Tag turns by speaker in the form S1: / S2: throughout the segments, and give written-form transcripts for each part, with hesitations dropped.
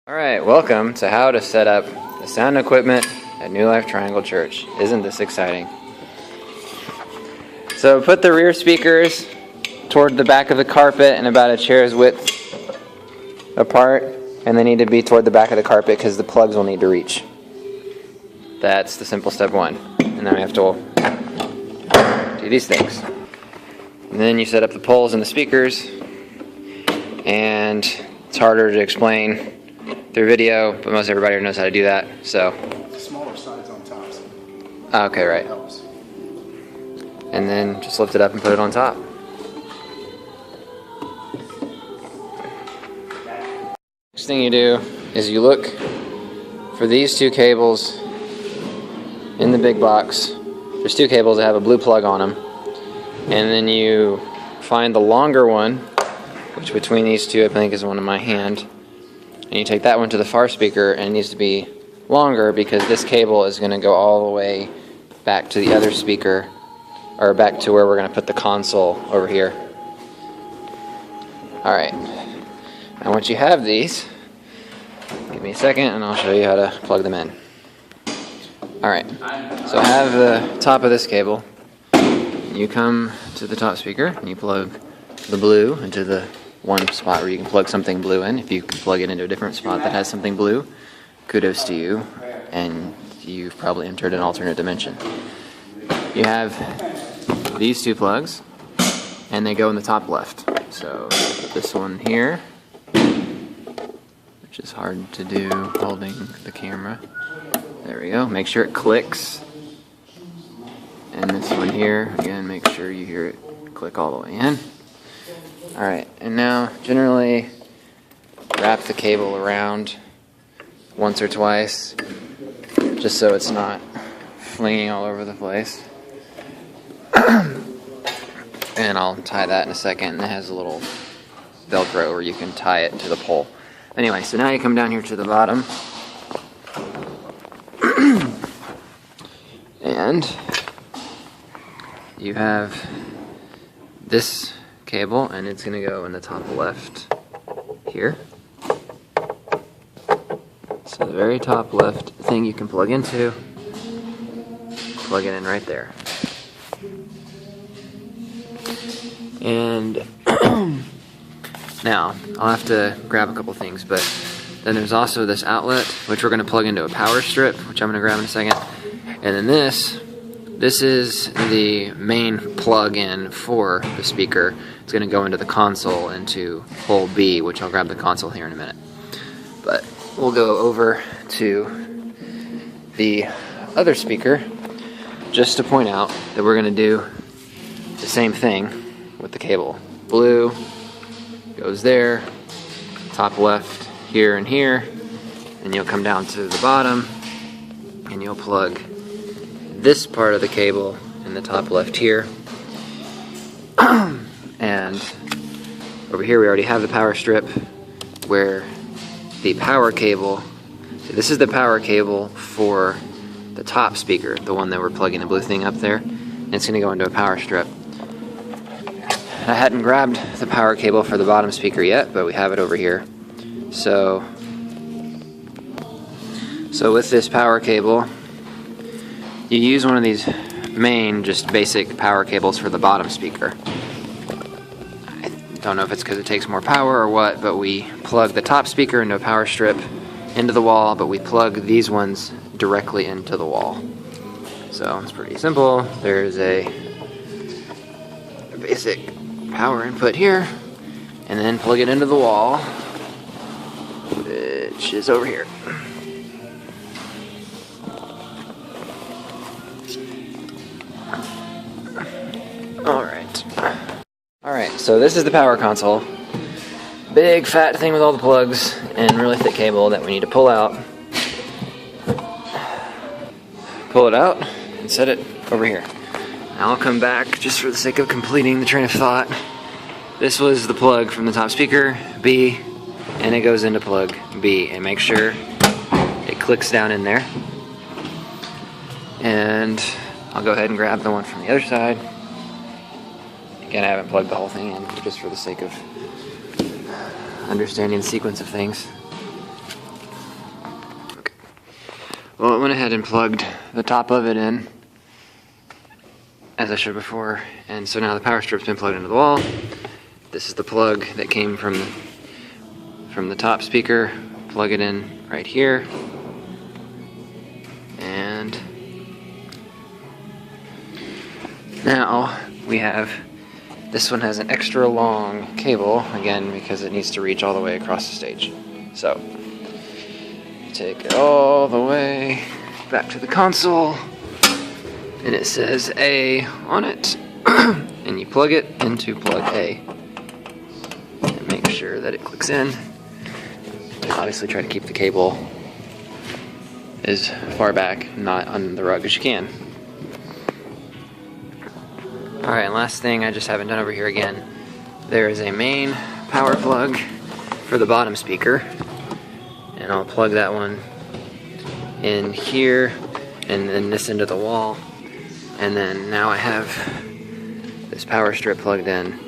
S1: Alright, welcome to how to set up the sound equipment at New Life Triangle Church. Isn't this exciting? So put the rear speakers toward the back of the carpet and about a chair's width apart, and they need to be toward the back of the carpet because the plugs will need to reach. That's the simple step one. And then we have to do these things. And then you set up the poles and the speakers, and it's harder to explain through video, but most everybody knows how to do that. So
S2: smaller sides on top.
S1: okay, right.
S2: Helps.
S1: And then just lift it up and put it on top. Next thing you do is you look for these two cables in the big box. There's two cables that have a blue plug on them. And then you find the longer one, which between these two I think is one in my hand. And you take that one to the far speaker, and it needs to be longer because this cable is going to go all the way back to the other speaker, or back to where we're going to put the console over here. Alright, now once you have these, give me a second and I'll show you how to plug them in. Alright, so I have the top of this cable. You come to the top speaker and you plug the blue into the one spot where you can plug something blue in. If you can plug it into a different spot that has something blue, kudos to you, and you've probably entered an alternate dimension. You have these two plugs, and they go in the top left. So this one here, which is hard to do holding the camera. There we go. Make sure it clicks. And this one here, again, make sure you hear it click all the way in. Alright, and now generally wrap the cable around once or twice, just so it's not flinging all over the place. And I'll tie that in a second, and it has a little Velcro where you can tie it to the pole. Anyway, so now you come down here to the bottom, and you have this cable, and it's going to go in the top left here. So the very top left thing you can plug into, plug it in right there. And now I'll have to grab a couple things, but then there's also this outlet which we're going to plug into a power strip, which I'm going to grab in a second. And then this is the main plug-in for the speaker. It's going to go into the console, into hole B, which I'll grab the console here in a minute. But we'll go over to the other speaker just to point out that we're going to do the same thing with the cable. Blue goes there, top left here and here, and you'll come down to the bottom and you'll plug this part of the cable in the top left here. And over here we already have the power strip where the power cable, so this is the power cable for the top speaker, the one that we're plugging the blue thing up there, and it's going to go into a power strip. I hadn't grabbed the power cable for the bottom speaker yet, but we have it over here. So with this power cable, you use one of these main, just basic power cables for the bottom speaker. I don't know if it's because it takes more power or what, but we plug the top speaker into a power strip into the wall, but we plug these ones directly into the wall. So it's pretty simple. There's a basic power input here, and then plug it into the wall, which is over here. Alright, so this is the power console. Big fat thing with all the plugs and really thick cable that we need to pull out. Pull it out and set it over here. Now I'll come back just for the sake of completing the train of thought. This was the plug from the top speaker, B, and it goes into plug B. And make sure it clicks down in there. And I'll go ahead and grab the one from the other side. Again, I haven't plugged the whole thing in, just for the sake of understanding the sequence of things. Well, I went ahead and plugged the top of it in, as I showed before, and so now the power strip's been plugged into the wall. This is the plug that came from the top speaker. Plug it in right here, and now we have, this one has an extra long cable, again, because it needs to reach all the way across the stage. So, take it all the way back to the console, and it says A on it, and you plug it into plug A, and make sure that it clicks in. And obviously try to keep the cable as far back, not on the rug, as you can. Alright, and last thing I just haven't done over here again, there is a main power plug for the bottom speaker, and I'll plug that one in here and then this into the wall, and then now I have this power strip plugged in,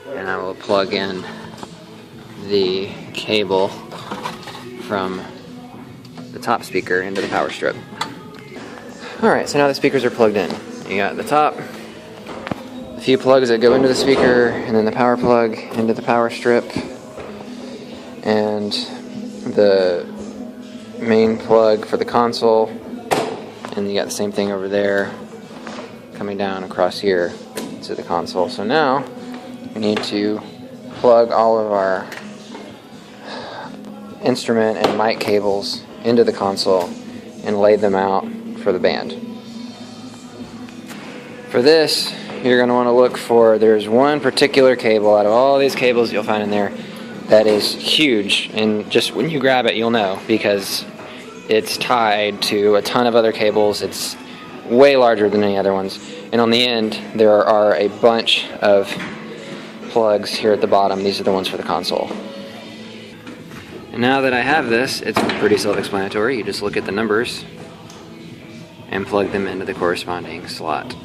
S1: and I will plug in the cable from the top speaker into the power strip. Alright, so now the speakers are plugged in. You got the top, a few plugs that go into the speaker, and then the power plug into the power strip, and the main plug for the console, and you got the same thing over there coming down across here to the console. So now we need to plug all of our instrument and mic cables into the console and lay them out for the band. For this, you're going to want to look for, there's one particular cable out of all these cables you'll find in there that is huge, and just when you grab it you'll know, because it's tied to a ton of other cables. It's way larger than any other ones, and on the end there are a bunch of plugs here at the bottom. These are the ones for the console. And now that I have this, it's pretty self-explanatory. You just look at the numbers and plug them into the corresponding slot.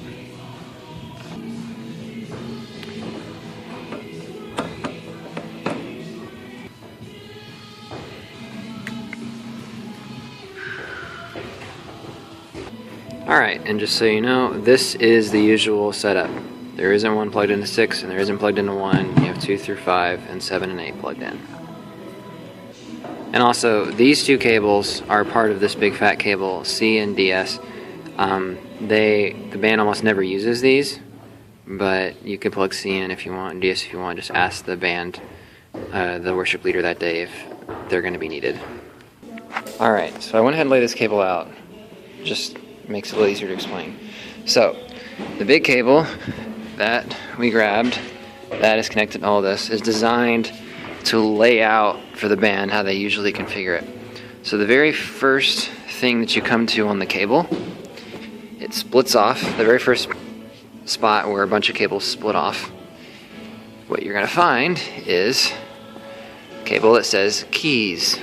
S1: Alright, and just so you know, this is the usual setup. There isn't one plugged into 6, and there isn't plugged into 1. You have 2 through 5, and 7 and 8 plugged in. And also, these two cables are part of this big fat cable, C and DS. The band almost never uses these, but you can plug C in if you want, and DS if you want. Just ask the band, the worship leader that day, if they're going to be needed. Alright, so I went ahead and laid this cable out. Just makes it a little easier to explain. So, the big cable that we grabbed, that is connected to all this, is designed to lay out for the band how they usually configure it. So the very first thing that you come to on the cable, it splits off. The very first spot where a bunch of cables split off, what you're going to find is a cable that says keys.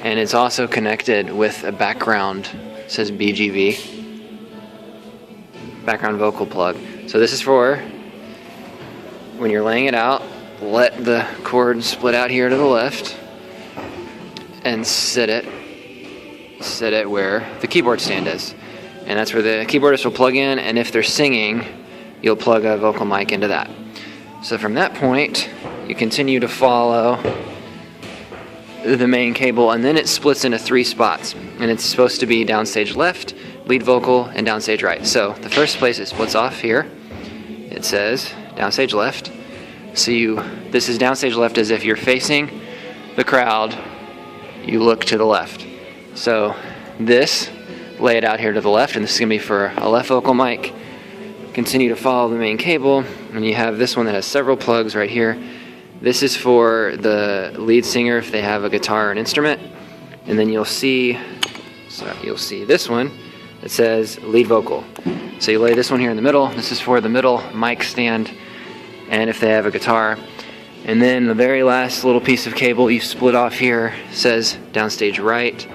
S1: And it's also connected with a background, it says BGV, background vocal plug. So this is for when you're laying it out, let the cord split out here to the left and sit it where the keyboard stand is. And that's where the keyboardist will plug in, and if they're singing, you'll plug a vocal mic into that. So from that point, you continue to follow the main cable, and then it splits into 3 spots, and it's supposed to be downstage left, lead vocal, and downstage right. So the first place it splits off here, it says downstage left. So this is downstage left as if you're facing the crowd, you look to the left. So this, lay it out here to the left, and this is going to be for a left vocal mic. Continue to follow the main cable, and you have this one that has several plugs right here. This is for the lead singer if they have a guitar or an instrument. And then you'll see this one that says lead vocal. So you lay this one here in the middle. This is for the middle mic stand, and if they have a guitar. And then the very last little piece of cable you split off here says downstage right,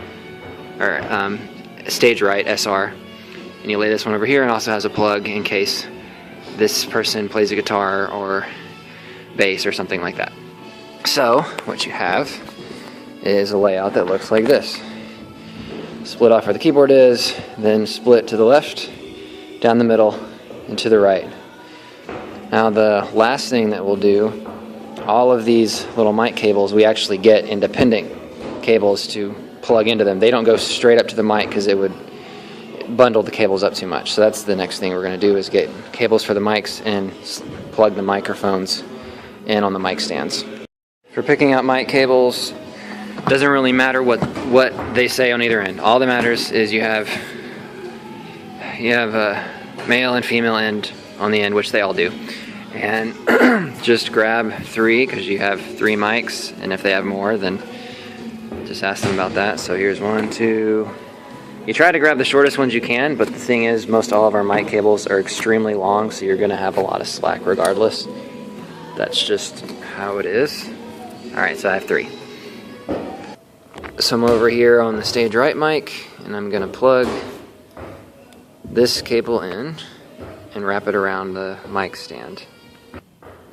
S1: or stage right, SR. And you lay this one over here, and also has a plug in case this person plays a guitar or bass or something like that. So what you have is a layout that looks like this. split off where the keyboard is, then split to the left, down the middle, and to the right. Now the last thing that we'll do, all of these little mic cables, we actually get independent cables to plug into them. They don't go straight up to the mic because it would bundle the cables up too much. So that's the next thing we're going to do, is get cables for the mics and plug the microphones in on the mic stands. For picking out mic cables, it doesn't really matter what they say on either end. All that matters is you have a male and female end on the end, which they all do. And just grab 3 because you have 3 mics, and if they have more, then just ask them about that. So here's 1, 2. You try to grab the shortest ones you can, but the thing is, most all of our mic cables are extremely long, so you're going to have a lot of slack regardless. That's just how it is. Alright, so I have 3. So I'm over here on the stage right mic, and I'm going to plug this cable in and wrap it around the mic stand.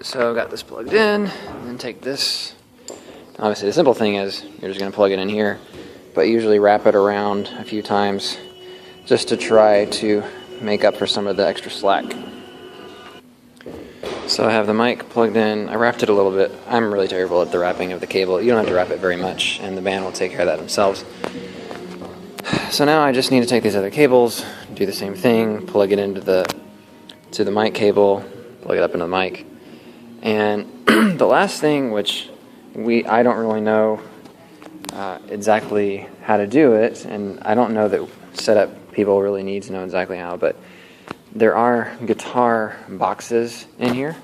S1: So I've got this plugged in, and then take this. Obviously the simple thing is you're just going to plug it in here, but usually wrap it around a few times just to try to make up for some of the extra slack. So I have the mic plugged in. I wrapped it a little bit. I'm really terrible at the wrapping of the cable. You don't have to wrap it very much, and the band will take care of that themselves. So now I just need to take these other cables, do the same thing, plug it into the mic cable, plug it up into the mic. And the last thing, which I don't really know exactly how to do it, and I don't know that setup people really need to know exactly how, but there are guitar boxes in here,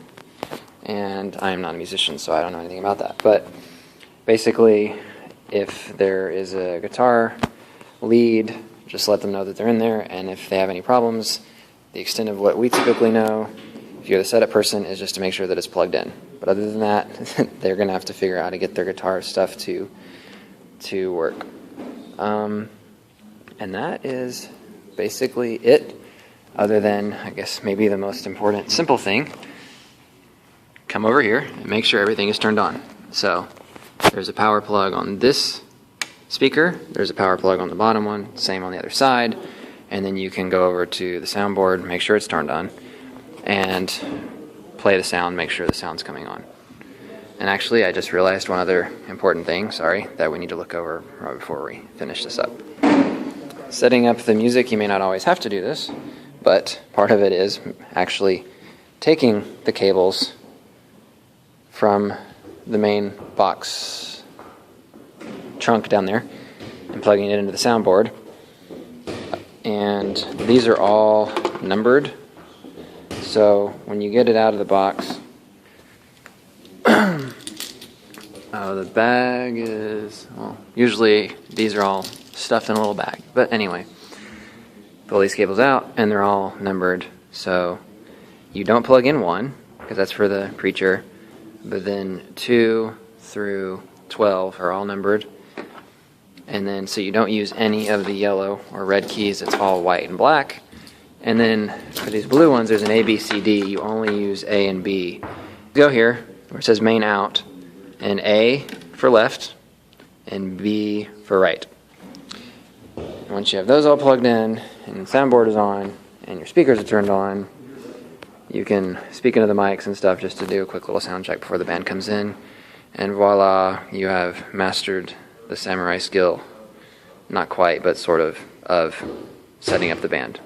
S1: and I am not a musician, so I don't know anything about that. But basically, if there is a guitar lead, just let them know that they're in there, and if they have any problems, the extent of what we typically know, if you're the setup person, is just to make sure that it's plugged in. But other than that, they're going to have to figure out how to get their guitar stuff to work. And that is basically it, other than, I guess, maybe the most important simple thing. Come over here and make sure everything is turned on. So there's a power plug on this speaker, there's a power plug on the bottom one, same on the other side, and then you can go over to the soundboard, make sure it's turned on, and play the sound, make sure the sound's coming on. And actually, I just realized one other important thing, that we need to look over right before we finish this up. Setting up the music, you may not always have to do this, but part of it is actually taking the cables from the main box trunk down there and plugging it into the soundboard. And these are all numbered, so when you get it out of the box, the bag is, well, usually these are all stuffed in a little bag, but anyway, pull these cables out and they're all numbered, so you don't plug in 1 because that's for the preacher, but then 2 through 12 are all numbered, and then so you don't use any of the yellow or red keys, it's all white and black. And then for these blue ones, there's an A, B, C, D. You only use A and B. Go here where it says main out, and A for left and B for right. And once you have those all plugged in and the soundboard is on and your speakers are turned on, you can speak into the mics and stuff just to do a quick little sound check before the band comes in, and voila, you have mastered the samurai skill, not quite, but sort of setting up the band.